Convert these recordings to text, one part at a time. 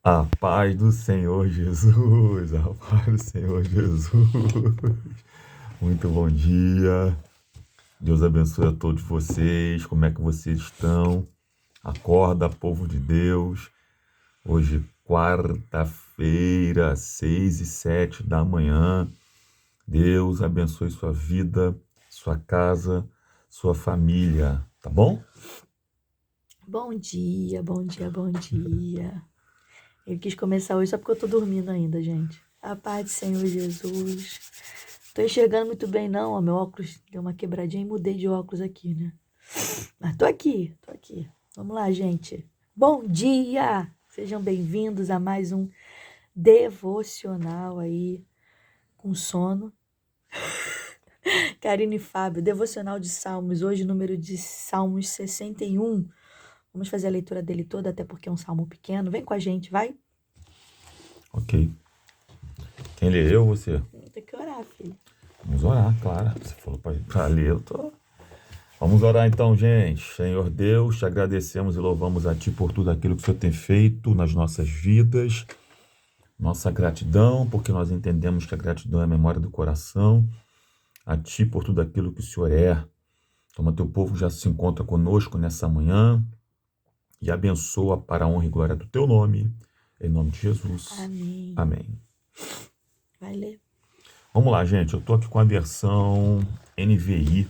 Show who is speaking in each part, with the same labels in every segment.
Speaker 1: A paz do Senhor Jesus, a paz do Senhor Jesus. Muito bom dia. Deus abençoe a todos vocês. Como é que vocês estão? Acorda, povo de Deus. Hoje, quarta-feira, 6h07 da manhã. Deus abençoe sua vida, sua casa, sua família. Tá bom?
Speaker 2: Bom dia, bom dia, bom dia. Eu quis começar hoje só porque eu tô dormindo ainda, gente. A paz do Senhor Jesus. Tô enxergando muito bem, não, ó. Meu óculos deu uma quebradinha e mudei de óculos aqui, né? Mas tô aqui, tô aqui. Vamos lá, gente. Bom dia! Sejam bem-vindos a mais um devocional aí com sono. Karine e Fábio, devocional de Salmos, hoje número de Salmos 61. Vamos fazer a leitura dele toda, até porque é um salmo pequeno. Vem com a gente, vai?
Speaker 1: Ok. Quem lê eu ou você?
Speaker 2: Tem que orar, filho.
Speaker 1: Vamos orar, claro. Você falou para ler, eu tô. Vamos orar então, gente. Senhor Deus, te agradecemos e louvamos a Ti por tudo aquilo que o Senhor tem feito nas nossas vidas. Nossa gratidão, porque nós entendemos que a gratidão é a memória do coração. A Ti por tudo aquilo que o Senhor é. Toma teu povo já se encontra conosco nessa manhã e abençoa para a honra e glória do Teu nome. Em nome de Jesus.
Speaker 2: Amém.
Speaker 1: Amém.
Speaker 2: Vai ler.
Speaker 1: Vamos lá, gente. Eu estou aqui com a versão NVI,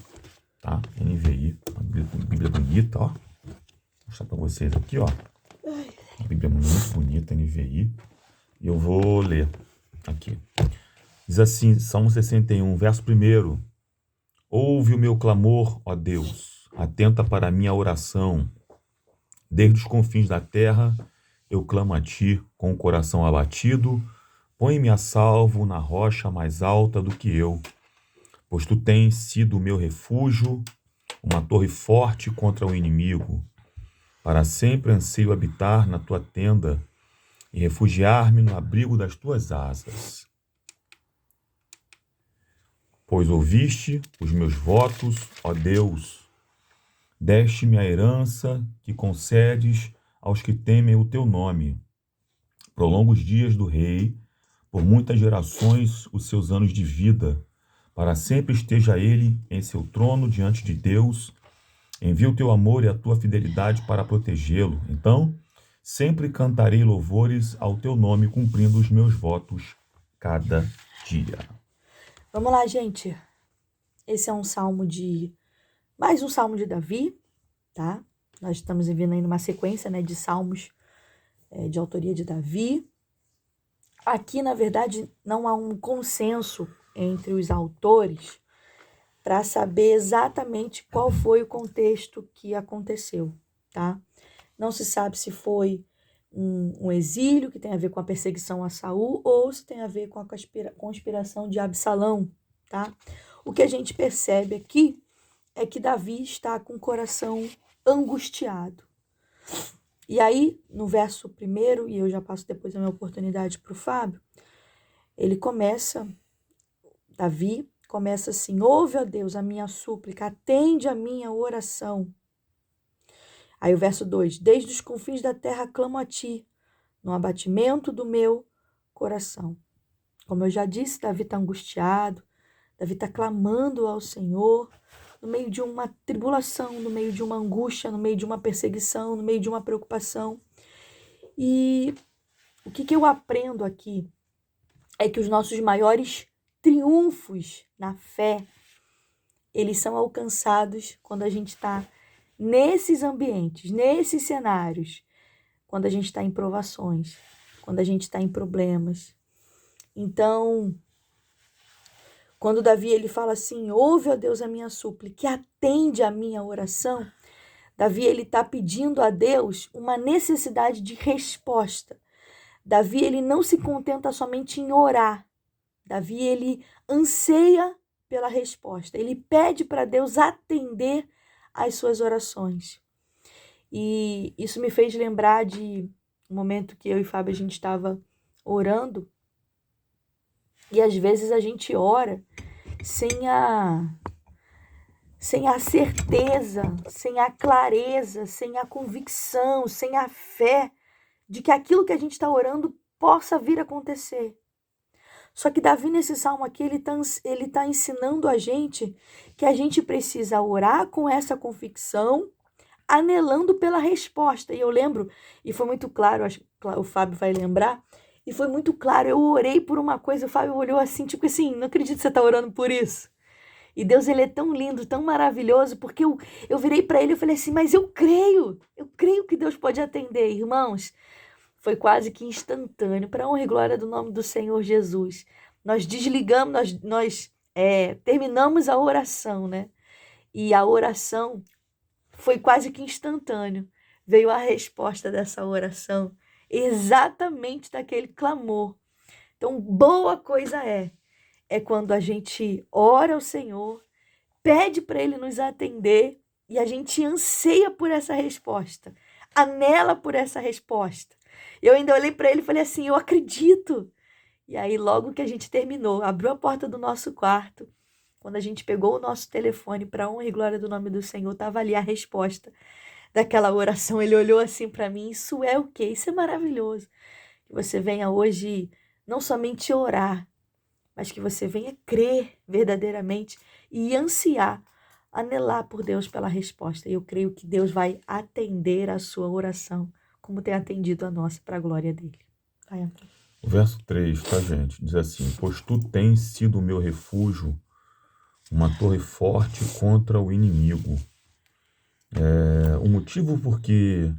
Speaker 1: tá? NVI, uma Bíblia bonita, ó. Vou mostrar para vocês aqui, ó. Uma Bíblia muito bonita, NVI. E eu vou ler aqui. Diz assim, Salmo 61, verso 1. Ouve o meu clamor, ó Deus, atenta para a minha oração. Desde os confins da terra eu clamo a ti com o coração abatido. Põe-me a salvo na rocha mais alta do que eu, pois tu tens sido o meu refúgio, uma torre forte contra o inimigo. Para sempre anseio habitar na tua tenda e refugiar-me no abrigo das tuas asas. Pois ouviste os meus votos, ó Deus, deste-me a herança que concedes aos que temem o teu nome. Prolonga os dias do rei, por muitas gerações os seus anos de vida. Para sempre esteja ele em seu trono diante de Deus. Envia o teu amor e a tua fidelidade para protegê-lo. Então, sempre cantarei louvores ao teu nome, cumprindo os meus votos cada dia.
Speaker 2: Vamos lá, gente. Esse é mais um salmo de Davi, tá? Nós estamos vindo aí numa sequência, né, de salmos de autoria de Davi. Aqui, na verdade, não há um consenso entre os autores para saber exatamente qual foi o contexto que aconteceu, tá? Não se sabe se foi um exílio que tem a ver com a perseguição a Saul ou se tem a ver com a conspiração de Absalão, tá? O que a gente percebe aqui é que Davi está com o coração angustiado. E aí, no verso 1, e eu já passo depois a minha oportunidade para o Fábio, Davi começa assim: ouve, ó Deus, a minha súplica, atende a minha oração. Aí o verso 2, desde os confins da terra clamo a ti, no abatimento do meu coração. Como eu já disse, Davi está angustiado, Davi está clamando ao Senhor, no meio de uma tribulação, no meio de uma angústia, no meio de uma perseguição, no meio de uma preocupação. E o que eu aprendo aqui é que os nossos maiores triunfos na fé, eles são alcançados quando a gente está nesses ambientes, nesses cenários, quando a gente está em provações, quando a gente está em problemas. Então, quando Davi ele fala assim, ouve, ó Deus, a minha súplica, e atende a minha oração, Davi ele está pedindo a Deus uma necessidade de resposta. Davi ele não se contenta somente em orar. Davi ele anseia pela resposta. Ele pede para Deus atender às suas orações. E isso me fez lembrar de um momento que eu e Fábio a gente estava orando. E às vezes a gente ora sem a certeza, sem a clareza, sem a convicção, sem a fé de que aquilo que a gente está orando possa vir a acontecer. Só que Davi, nesse salmo aqui, ele tá ensinando a gente que a gente precisa orar com essa convicção, anelando pela resposta. E eu lembro, e foi muito claro, acho que o Fábio vai lembrar, e foi muito claro, eu orei por uma coisa, o Fábio olhou assim, tipo assim, não acredito que você está orando por isso. E Deus, ele é tão lindo, tão maravilhoso, porque eu virei para ele e falei assim, mas eu creio que Deus pode atender, irmãos. Foi quase que instantâneo, para a honra e glória do nome do Senhor Jesus. Nós desligamos, nós terminamos a oração, né? E a oração foi quase que instantâneo. Veio a resposta dessa oração, exatamente daquele clamor. Então, boa coisa é quando a gente ora ao Senhor, pede para Ele nos atender e a gente anseia por essa resposta, anela por essa resposta. Eu ainda olhei para ele e falei assim, eu acredito. E aí, logo que a gente terminou, abriu a porta do nosso quarto, quando a gente pegou o nosso telefone, para honra e glória do nome do Senhor, estava ali a resposta daquela oração. Ele olhou assim para mim, isso é o quê? Isso é maravilhoso. Que você venha hoje não somente orar, mas que você venha crer verdadeiramente e ansiar, anelar por Deus pela resposta. E eu creio que Deus vai atender a sua oração, como tem atendido a nossa, para a glória dele. Vai, Antônio.
Speaker 1: O verso 3, tá, gente? Diz assim: pois tu tens sido o meu refúgio, uma torre forte contra o inimigo. O motivo por que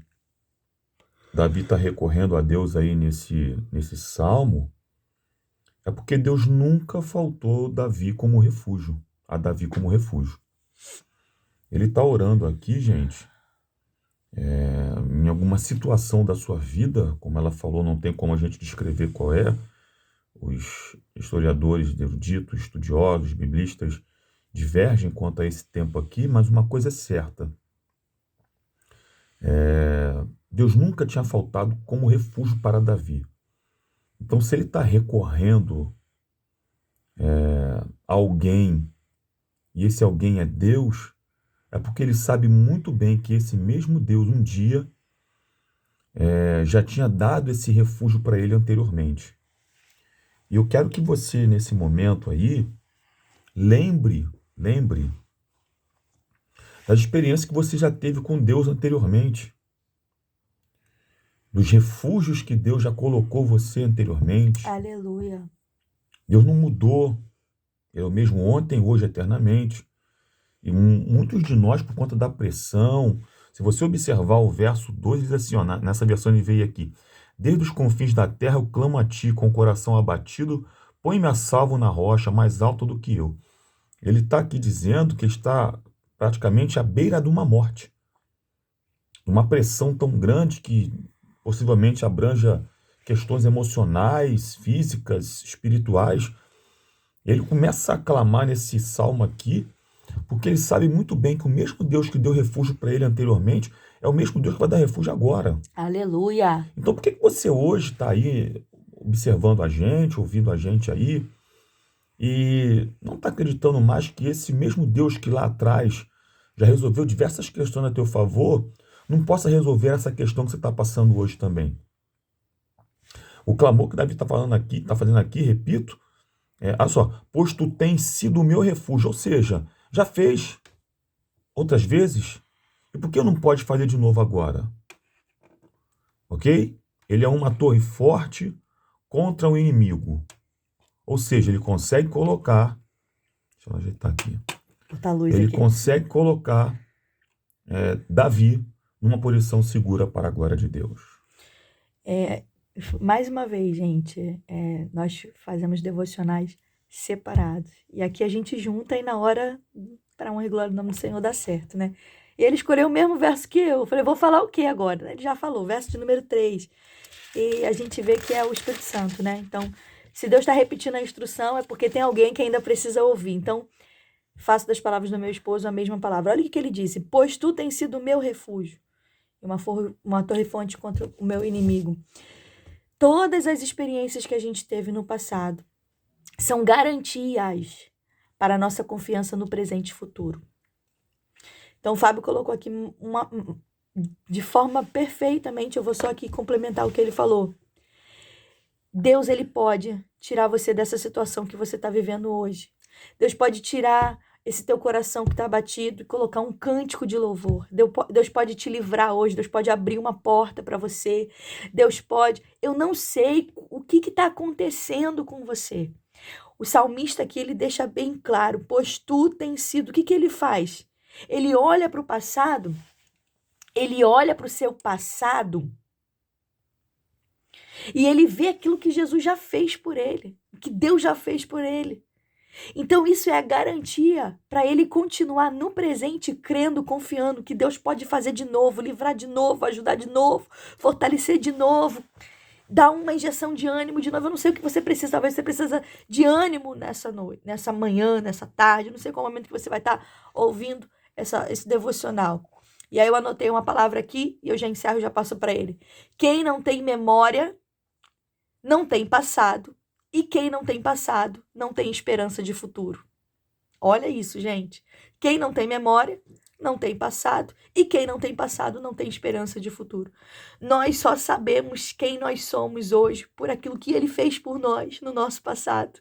Speaker 1: Davi está recorrendo a Deus aí nesse salmo é porque Deus nunca faltou Davi como refúgio, a Davi como refúgio. Ele está orando aqui, gente, em alguma situação da sua vida, como ela falou, não tem como a gente descrever qual é. Os historiadores, eruditos, estudiosos, biblistas divergem quanto a esse tempo aqui, mas uma coisa é certa. Deus nunca tinha faltado como refúgio para Davi. Então, se ele está recorrendo a alguém, e esse alguém é Deus, é porque ele sabe muito bem que esse mesmo Deus um dia já tinha dado esse refúgio para ele anteriormente. E eu quero que você, nesse momento aí, lembre das experiências que você já teve com Deus anteriormente, dos refúgios que Deus já colocou você anteriormente.
Speaker 2: Aleluia.
Speaker 1: Deus não mudou, é o mesmo ontem, hoje, eternamente. E muitos de nós, por conta da pressão, se você observar o verso 2, diz assim, ó, nessa versão ele veio aqui: desde os confins da terra eu clamo a ti com o coração abatido, põe-me a salvo na rocha, mais alta do que eu. Ele está aqui dizendo que está praticamente à beira de uma morte. Uma pressão tão grande que possivelmente abranja questões emocionais, físicas, espirituais. Ele começa a clamar nesse salmo aqui, porque ele sabe muito bem que o mesmo Deus que deu refúgio para ele anteriormente é o mesmo Deus que vai dar refúgio agora.
Speaker 2: Aleluia.
Speaker 1: Então por que você hoje está aí observando a gente, ouvindo a gente aí, e não está acreditando mais que esse mesmo Deus que lá atrás já resolveu diversas questões a teu favor, não possa resolver essa questão que você está passando hoje também? O clamor que Davi está fazendo aqui, repito, olha só, pois tu tens sido o meu refúgio, ou seja, já fez outras vezes, e por que não pode fazer de novo agora? Ok? Ele é uma torre forte contra o inimigo, ou seja, ele consegue colocar, deixa eu ajeitar aqui,
Speaker 2: Botar a luz
Speaker 1: ele
Speaker 2: aqui.
Speaker 1: consegue colocar Davi numa posição segura para a glória de Deus.
Speaker 2: Mais uma vez, gente, nós fazemos devocionais separados. E aqui a gente junta e na hora, para honra e glória do nome do Senhor, dá certo, né? E ele escolheu o mesmo verso que eu. Eu falei, vou falar o que agora? Ele já falou, verso de número 3. E a gente vê que é o Espírito Santo, né? Então, se Deus está repetindo a instrução, é porque tem alguém que ainda precisa ouvir. Então, faço das palavras do meu esposo a mesma palavra. Olha o que ele disse: pois tu tens sido o meu refúgio, uma torre forte contra o meu inimigo. Todas as experiências que a gente teve no passado são garantias para a nossa confiança no presente e futuro. Então, o Fábio colocou aqui de forma perfeitamente, eu vou só aqui complementar o que ele falou. Deus, ele pode tirar você dessa situação que você está vivendo hoje. Deus pode tirar esse teu coração que está abatido e colocar um cântico de louvor. Deus pode te livrar hoje, Deus pode abrir uma porta para você. Deus pode... Eu não sei o que está acontecendo com você. O salmista aqui, ele deixa bem claro, pois tu tens sido... O que ele faz? Ele olha para o passado, ele olha para o seu passado e ele vê aquilo que Jesus já fez por ele, que Deus já fez por ele. Então isso é a garantia para ele continuar no presente, crendo, confiando que Deus pode fazer de novo, livrar de novo, ajudar de novo, fortalecer de novo, dar uma injeção de ânimo de novo. Eu não sei o que você precisa, talvez você precisa de ânimo nessa noite, nessa manhã, nessa tarde, não sei qual momento que você vai estar ouvindo esse devocional. E aí eu anotei uma palavra aqui e eu já encerro e já passo para ele. Quem não tem memória, não tem passado. E quem não tem passado, não tem esperança de futuro. Olha isso, gente. Quem não tem memória, não tem passado. E quem não tem passado, não tem esperança de futuro. Nós só sabemos quem nós somos hoje por aquilo que ele fez por nós no nosso passado.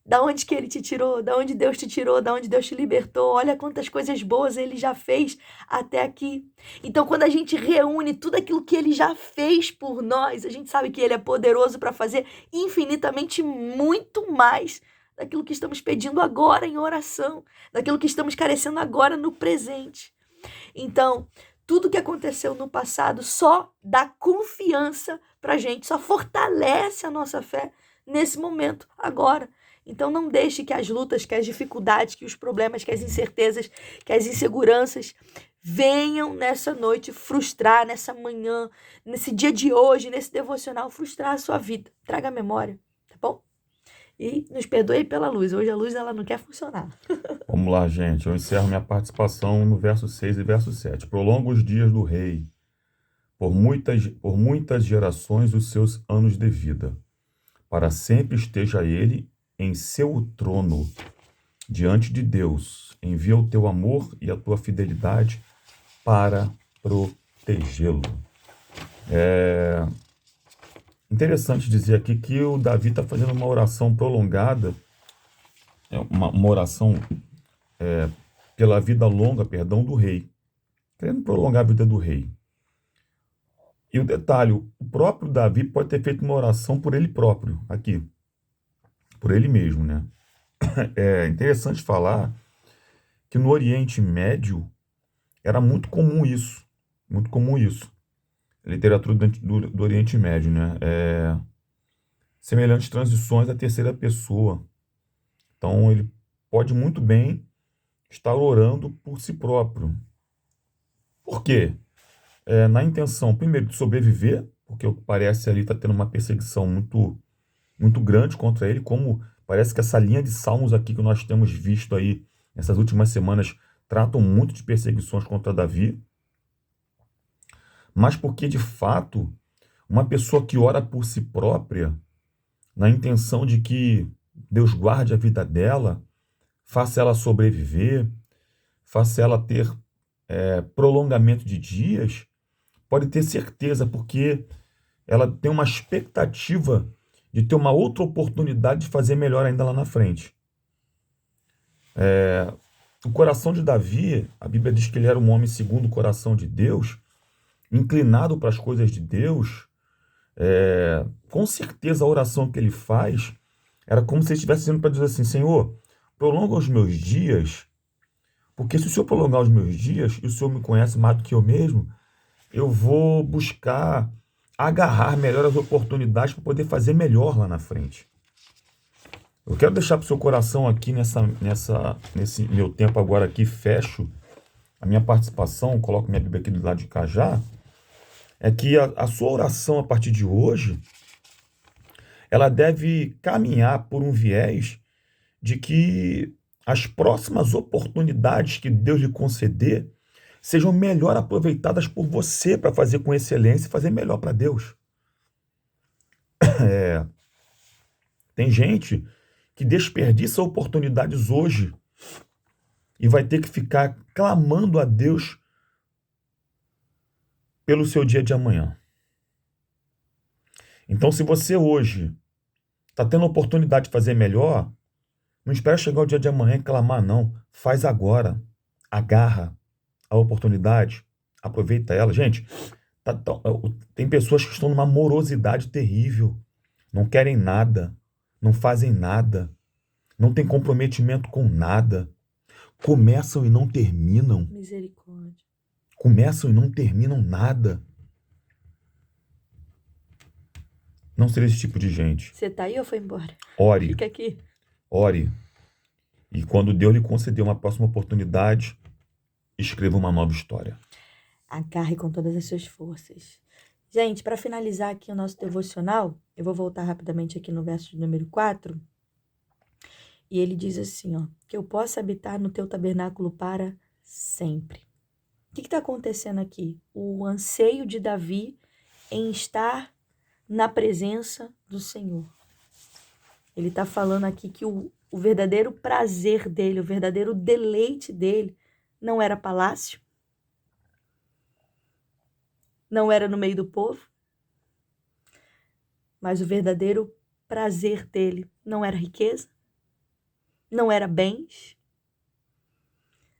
Speaker 2: Da onde que ele te tirou, da onde Deus te tirou, da onde Deus te libertou. Olha quantas coisas boas ele já fez até aqui. Então, quando a gente reúne tudo aquilo que ele já fez por nós, a gente sabe que ele é poderoso para fazer infinitamente muito mais daquilo que estamos pedindo agora em oração, daquilo que estamos carecendo agora no presente. Então, tudo que aconteceu no passado só dá confiança para a gente, só fortalece a nossa fé nesse momento, agora. Então não deixe que as lutas, que as dificuldades, que os problemas, que as incertezas, que as inseguranças venham nessa noite frustrar, nessa manhã, nesse dia de hoje, nesse devocional, frustrar a sua vida. Traga a memória, tá bom? E nos perdoe pela luz. Hoje a luz ela não quer funcionar.
Speaker 1: Vamos lá, gente. Eu encerro minha participação no verso 6 e verso 7. Prolonga os dias do rei, por muitas gerações os seus anos de vida. Para sempre esteja ele em seu trono, diante de Deus. Envia o teu amor e a tua fidelidade para protegê-lo. É interessante dizer aqui que o Davi está fazendo uma oração prolongada, uma oração pela vida longa, do rei, querendo prolongar a vida do rei. E o detalhe, o próprio Davi pode ter feito uma oração por ele próprio, aqui, por ele mesmo, né? É interessante falar que no Oriente Médio era muito comum isso, muito comum isso. Literatura do Oriente Médio, né? Semelhantes transições à terceira pessoa. Então ele pode muito bem estar orando por si próprio. Por quê? Na intenção, primeiro, de sobreviver, porque o que parece ali está tendo uma perseguição muito grande contra ele, como parece que essa linha de salmos aqui que nós temos visto aí nessas últimas semanas tratam muito de perseguições contra Davi, mas porque, de fato, uma pessoa que ora por si própria, na intenção de que Deus guarde a vida dela, faça ela sobreviver, faça ela ter prolongamento de dias, pode ter certeza, porque ela tem uma expectativa de ter uma outra oportunidade de fazer melhor ainda lá na frente. O coração de Davi, a Bíblia diz que ele era um homem segundo o coração de Deus, inclinado para as coisas de Deus. Com certeza a oração que ele faz era como se ele estivesse dizendo para Deus assim: Senhor, prolonga os meus dias, porque se o Senhor prolongar os meus dias, e o Senhor me conhece mais do que eu mesmo, eu vou buscar agarrar melhor as oportunidades para poder fazer melhor lá na frente. Eu quero deixar para o seu coração aqui nesse meu tempo agora aqui, fecho a minha participação, coloco minha Bíblia aqui do lado de cá já, é que a sua oração a partir de hoje, ela deve caminhar por um viés de que as próximas oportunidades que Deus lhe conceder sejam melhor aproveitadas por você para fazer com excelência e fazer melhor para Deus. Tem gente que desperdiça oportunidades hoje e vai ter que ficar clamando a Deus pelo seu dia de amanhã. Então, se você hoje está tendo a oportunidade de fazer melhor, não espera chegar o dia de amanhã e clamar, não. Faz agora. Agarra a oportunidade. Aproveita ela. Gente, tem pessoas que estão numa morosidade terrível. Não querem nada. Não fazem nada. Não tem comprometimento com nada. Começam e não terminam.
Speaker 2: Misericórdia.
Speaker 1: Começam e não terminam nada. Não seja esse tipo de gente.
Speaker 2: Você tá aí ou foi embora?
Speaker 1: Ore.
Speaker 2: Fica aqui.
Speaker 1: Ore. E quando Deus lhe conceder uma próxima oportunidade, escreva uma nova história.
Speaker 2: Agarre com todas as suas forças. Gente, para finalizar aqui o nosso devocional, eu vou voltar rapidamente aqui no verso de número 4. E ele diz assim, ó, que eu possa habitar no teu tabernáculo para sempre. O que está acontecendo aqui? O anseio de Davi em estar na presença do Senhor. Ele está falando aqui que o verdadeiro prazer dele, o verdadeiro deleite dele, não era palácio, não era no meio do povo, mas o verdadeiro prazer dele não era riqueza, não era bens,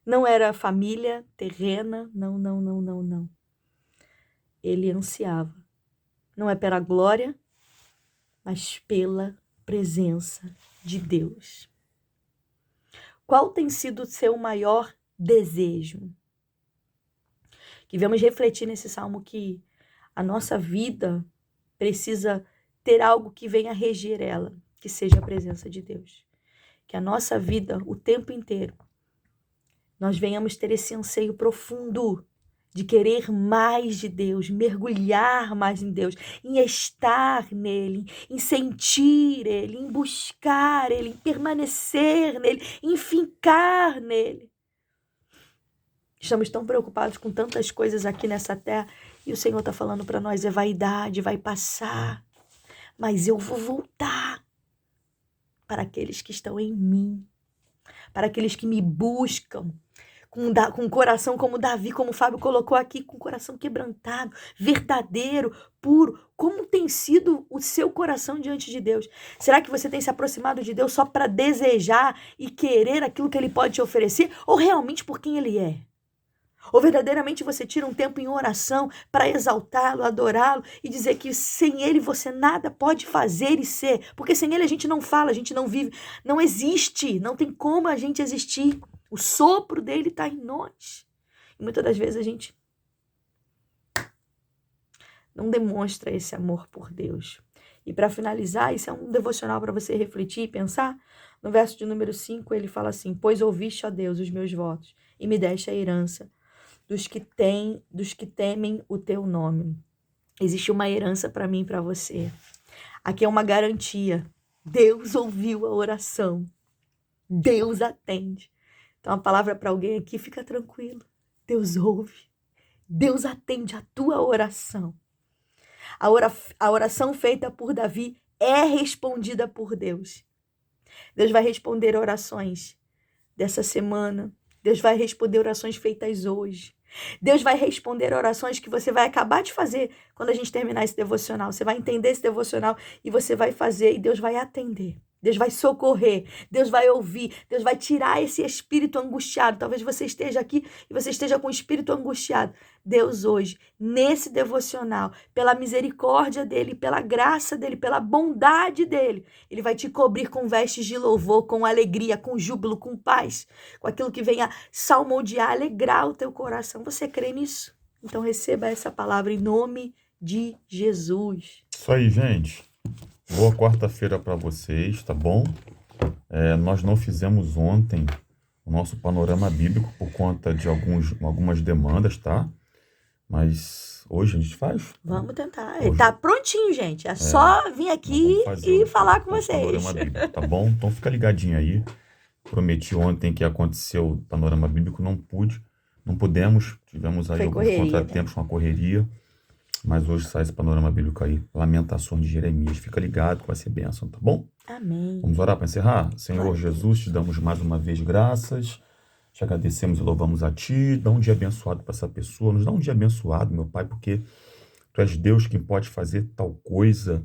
Speaker 2: não era família terrena, não. Ele ansiava, não é pela glória, mas pela presença de Deus. Qual tem sido o seu maior desejo? Que vamos refletir nesse salmo que a nossa vida precisa ter algo que venha reger ela, que seja a presença de Deus. Que a nossa vida, o tempo inteiro, nós venhamos ter esse anseio profundo de querer mais de Deus, mergulhar mais em Deus, em estar nele, em sentir ele, em buscar ele, em permanecer nele, em fincar nele. Estamos tão preocupados com tantas coisas aqui nessa terra e o Senhor está falando para nós, é vaidade, vai passar, mas eu vou voltar para aqueles que estão em mim, para aqueles que me buscam, com um coração como Davi, como o Fábio colocou aqui, com o coração quebrantado, verdadeiro, puro. Como tem sido o seu coração diante de Deus? Será que você tem se aproximado de Deus só para desejar e querer aquilo que Ele pode te oferecer? Ou realmente por quem Ele é? Ou verdadeiramente você tira um tempo em oração para exaltá-lo, adorá-lo e dizer que sem Ele você nada pode fazer e ser? Porque sem Ele a gente não fala, a gente não vive, não existe, não tem como a gente existir. O sopro dele está em nós. E muitas das vezes a gente não demonstra esse amor por Deus. E para finalizar, isso é um devocional para você refletir e pensar. No verso de número 5, ele fala assim: pois ouviste, ó Deus, os meus votos e me deste a herança dos que temem o teu nome. Existe uma herança para mim e para você. Aqui é uma garantia. Deus ouviu a oração. Deus atende. Então, a palavra para alguém aqui, fica tranquilo. Deus ouve. Deus atende a tua oração. A oração feita por Davi é respondida por Deus. Deus vai responder orações dessa semana. Deus vai responder orações feitas hoje. Deus vai responder orações que você vai acabar de fazer quando a gente terminar esse devocional. Você vai entender esse devocional e você vai fazer e Deus vai atender. Deus vai socorrer, Deus vai ouvir, Deus vai tirar esse espírito angustiado. Talvez você esteja aqui e você esteja com o espírito angustiado. Deus hoje, nesse devocional, pela misericórdia dele, pela graça dele, pela bondade dele, ele vai te cobrir com vestes de louvor, com alegria, com júbilo, com paz, com aquilo que venha salmodiar, alegrar o teu coração. Você crê nisso? Então receba essa palavra em nome de Jesus.
Speaker 1: Isso aí, gente. Boa quarta-feira para vocês, tá bom? Nós não fizemos ontem o nosso panorama bíblico por conta de algumas demandas, tá? Mas hoje a gente faz.
Speaker 2: Vamos tentar. Ele tá prontinho, gente. É só vir aqui e falar com vocês.
Speaker 1: Panorama bíblico, tá bom? Então fica ligadinho aí. Prometi ontem que aconteceu o panorama bíblico, não pudemos. Tivemos aí alguns contratempos, uma correria. Mas hoje sai esse panorama bíblico aí, Lamentações de Jeremias. Fica ligado que vai ser bênção, tá bom?
Speaker 2: Amém.
Speaker 1: Vamos orar para encerrar? Senhor Jesus, te damos mais uma vez graças. Te agradecemos e louvamos a Ti. Dá um dia abençoado para essa pessoa. Nos dá um dia abençoado, meu Pai, porque Tu és Deus quem pode fazer tal coisa.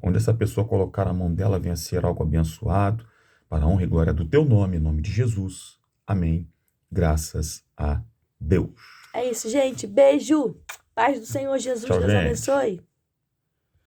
Speaker 1: Onde essa pessoa colocar a mão dela, venha ser algo abençoado. Para a honra e glória do Teu nome, em nome de Jesus. Amém. Graças a Deus.
Speaker 2: É isso, gente. Beijo. Paz do Senhor Jesus.
Speaker 1: Tchau,
Speaker 2: Deus
Speaker 1: gente.
Speaker 2: abençoe.